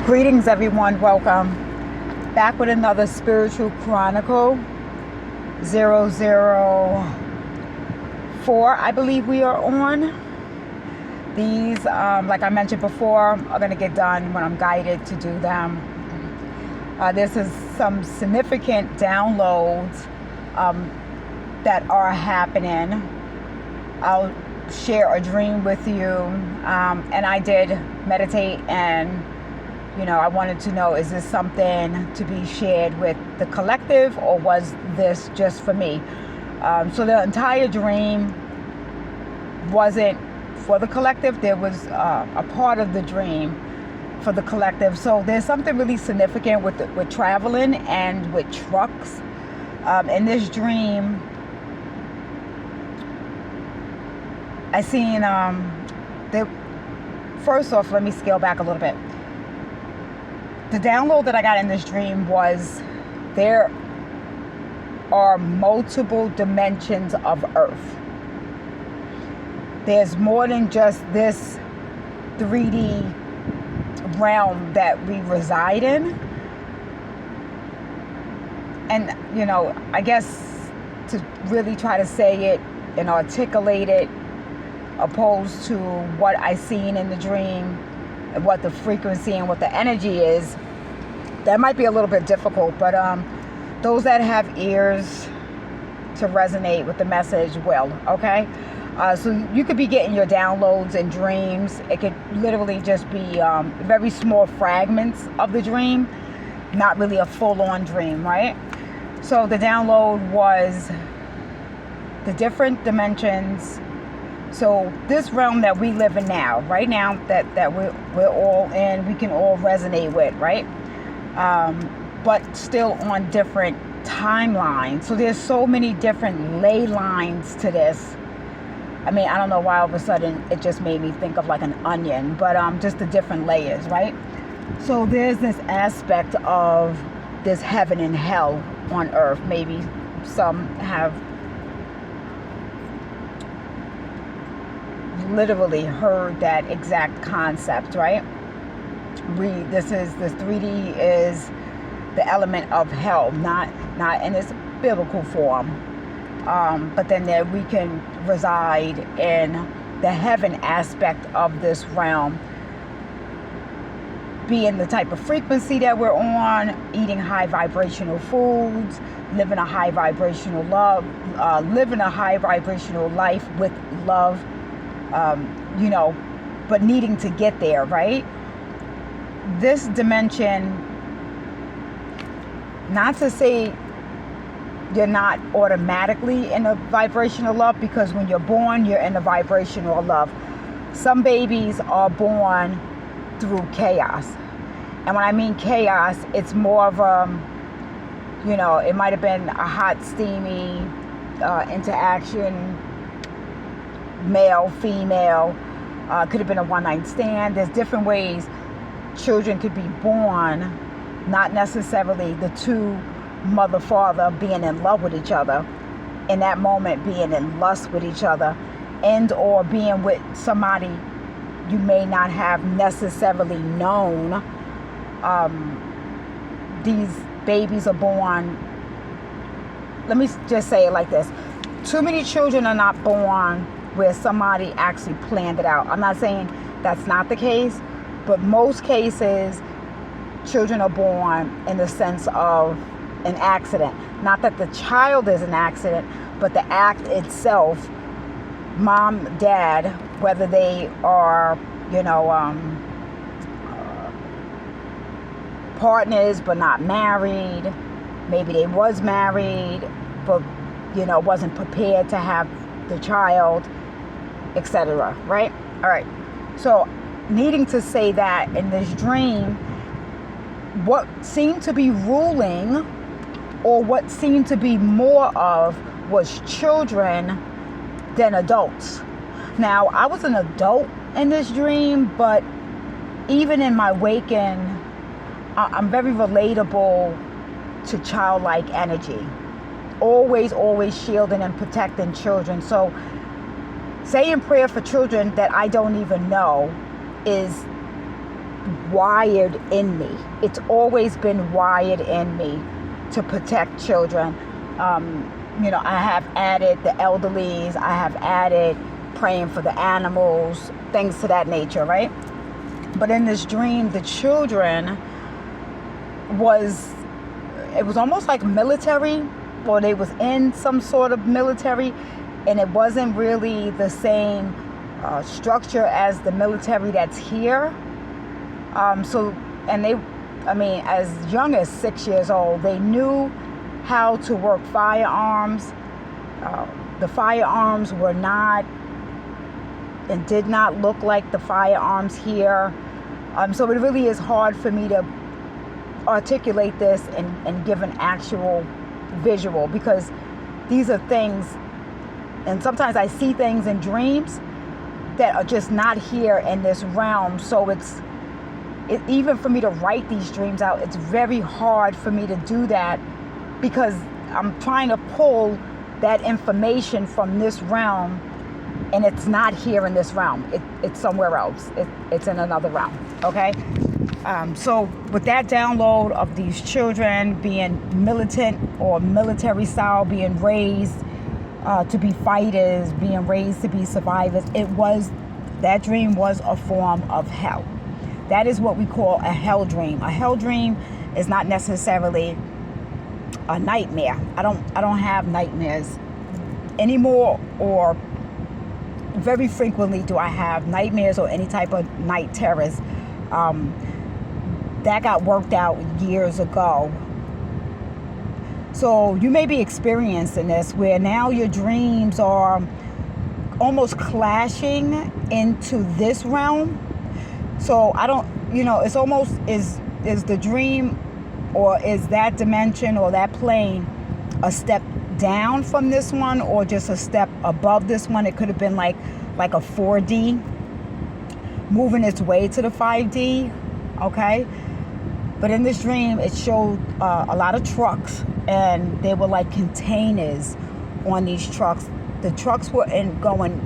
Greetings, everyone. Welcome back with another spiritual chronicle 004. I believe we are on. These, like I mentioned before, are going to get done when I'm guided to do them. This is some significant downloads that are happening. I'll share a dream with you, and I did meditate, and I wanted to know, is this something to be shared with the collective, or was this just for me? So the entire dream wasn't for the collective. There was a part of the dream for the collective. So there's something really significant with traveling and with trucks. In this dream, I seen first off, let me scale back a little bit. The download that I got in this dream was there are multiple dimensions of Earth. There's more than just this 3D realm that we reside in. And, I guess to really try to say it and articulate it, opposed to what I seen in the dream, and what the frequency and what the energy is, that might be a little bit difficult. But those that have ears to resonate with the message will, okay? So you could be getting your downloads and dreams. It could literally just be very small fragments of the dream, not really a full-on dream, right? So the download was the different dimensions. So this realm that we live in now, right now, that we're all in, we can all resonate with, right? But still on different timelines. So there's so many different ley lines to this. I mean, I don't know why all of a sudden it just made me think of like an onion, but just the different layers, right? So there's this aspect of this heaven and hell on earth. Maybe some have literally heard that exact concept, right? This 3D is the element of hell, not in its biblical form, but then there we can reside in the heaven aspect of this realm, being the type of frequency that we're on, eating high vibrational foods, living a high vibrational living a high vibrational life with love. But needing to get there, right? This dimension, not to say you're not automatically in a vibrational love, because when you're born, you're in a vibrational love. Some babies are born through chaos. And when I mean chaos, it's more of it might have been a hot, steamy interaction, male, female, could have been a one-night stand. There's different ways children could be born, not necessarily the two mother, father being in love with each other, in that moment being in lust with each other, and or being with somebody you may not have necessarily known. These babies are born, let me just say it like this, too many children are not born where somebody actually planned it out. I'm not saying that's not the case, but most cases, children are born in the sense of an accident. Not that the child is an accident, but the act itself, mom, dad, whether they are, partners but not married, maybe they was married, but, wasn't prepared to have the child, etc. Right? All right. So needing to say that in this dream, what seemed to be ruling, or what seemed to be more of, was children than adults. Now, I was an adult in this dream, but even in my waking, I'm very relatable to childlike energy. Always shielding and protecting children. So saying prayer for children that I don't even know is wired in me. It's always been wired in me to protect children. I have added the elderlies. I have added praying for the animals, things to that nature, right? But in this dream, the children it was almost like military, or they was in some sort of military, and it wasn't really the same structure as the military that's here. As young as 6 years old, they knew how to work firearms. The firearms were not and did not look like the firearms here. So it really is hard for me to articulate this and give an actual visual, because these are things, and sometimes I see things in dreams that are just not here in this realm. So even for me to write these dreams out, it's very hard for me to do that, because I'm trying to pull that information from this realm, and it's not here in this realm. It's somewhere else. It's in another realm. Okay. So with that download of these children being militant or military style, being raised to be fighters, being raised to be survivors, that dream was a form of hell. That is what we call a hell dream. A hell dream is not necessarily a nightmare. I don't have nightmares anymore, or very frequently do I have nightmares or any type of night terrors. That got worked out years ago. So you may be experiencing this, where now your dreams are almost clashing into this realm. So it's almost, is the dream, or is that dimension or that plane a step down from this one, or just a step above this one? It could have been like a 4D moving its way to the 5D. Okay. But in this dream, it showed a lot of trucks, and they were like containers on these trucks. The trucks were going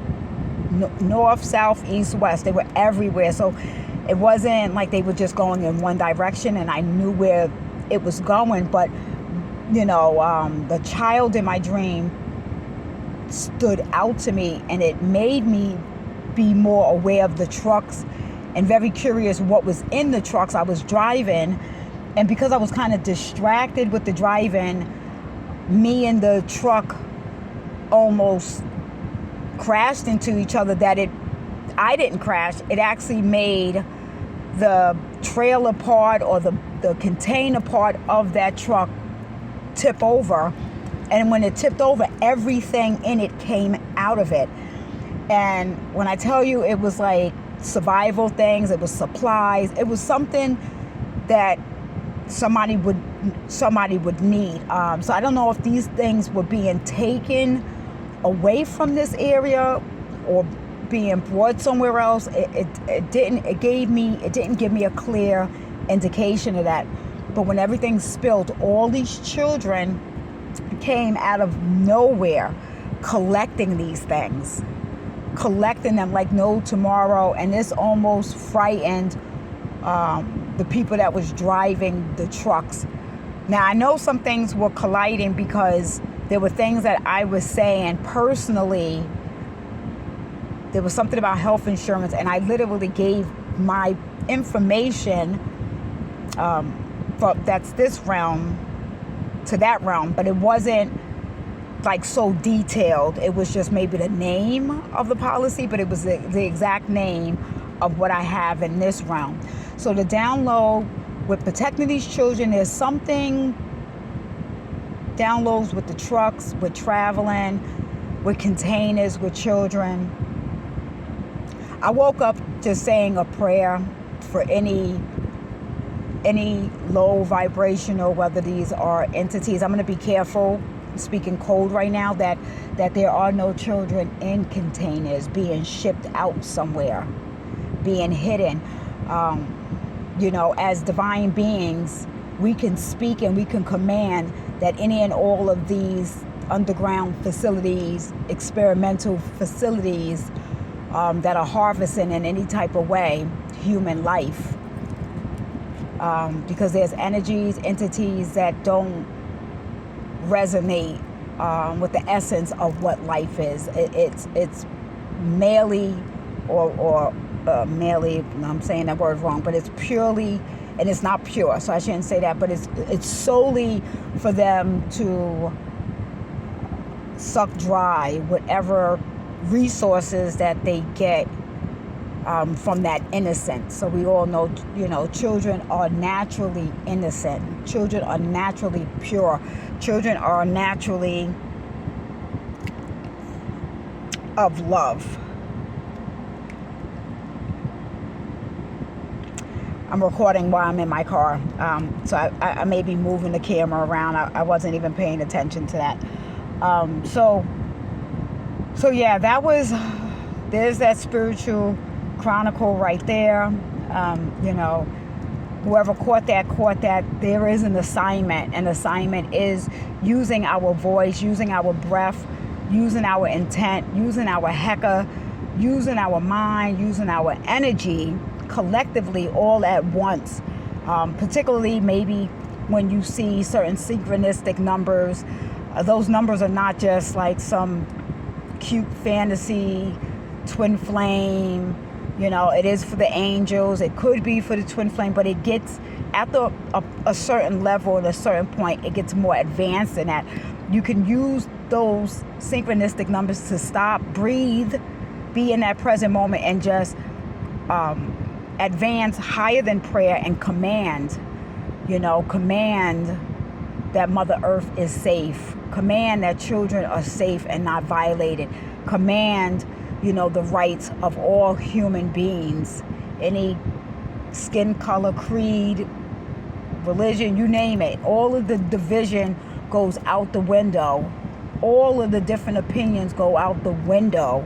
north, south, east, west. They were everywhere. So it wasn't like they were just going in one direction and I knew where it was going. But, the child in my dream stood out to me, and it made me be more aware of the trucks and very curious what was in the trucks I was driving. And because I was kind of distracted with the driving, me and the truck almost crashed into each other. I didn't crash. It actually made the trailer part, or the container part of that truck, tip over. And when it tipped over, everything in it came out of it. And when I tell you, it was like survival things, it was supplies, it was something that somebody would need. So I don't know if these things were being taken away from this area or being brought somewhere else. It didn't give me a clear indication of that. But when everything spilled, all these children came out of nowhere collecting these things, collecting them like no tomorrow. And this almost frightened the people that was driving the trucks. Now, I know some things were colliding because there were things that I was saying personally. There was something about health insurance, and I literally gave my information that's this realm to that realm, but it wasn't like so detailed. It was just maybe the name of the policy, but it was the exact name of what I have in this realm. So the download with protecting these children, there's something downloads with the trucks, with traveling, with containers, with children. I woke up just saying a prayer for any low vibrational, whether these are entities. I'm going to be careful speaking code right now, that there are no children in containers being shipped out somewhere, being hidden. As divine beings, we can speak and we can command that any and all of these underground facilities, experimental facilities that are harvesting in any type of way human life, because there's entities that don't resonate with the essence of what life is. It's merely or merely, I'm saying that word wrong, but it's purely, and it's not pure, so I shouldn't say that, but it's solely for them to suck dry whatever resources that they get from that innocence. So we all know, children are naturally innocent. Children are naturally pure. Children are naturally of love. I'm recording while I'm in my car, so I may be moving the camera around. I wasn't even paying attention to that. So yeah, there's that spiritual chronicle right there. Whoever caught that. There is an assignment. An assignment is using our voice, using our breath, using our intent, using our heka, using our mind, using our energy collectively all at once. Particularly maybe when you see certain synchronistic numbers. Those numbers are not just like some cute fantasy twin flame. It is for the angels. It could be for the twin flame, but it gets after a certain level, at a certain point, it gets more advanced than that. You can use those synchronistic numbers to stop, breathe, be in that present moment, and just advance higher than prayer and command that Mother Earth is safe. Command that children are safe and not violated. Command, the rights of all human beings. Any skin color, creed, religion, you name it. All of the division goes out the window. All of the different opinions go out the window.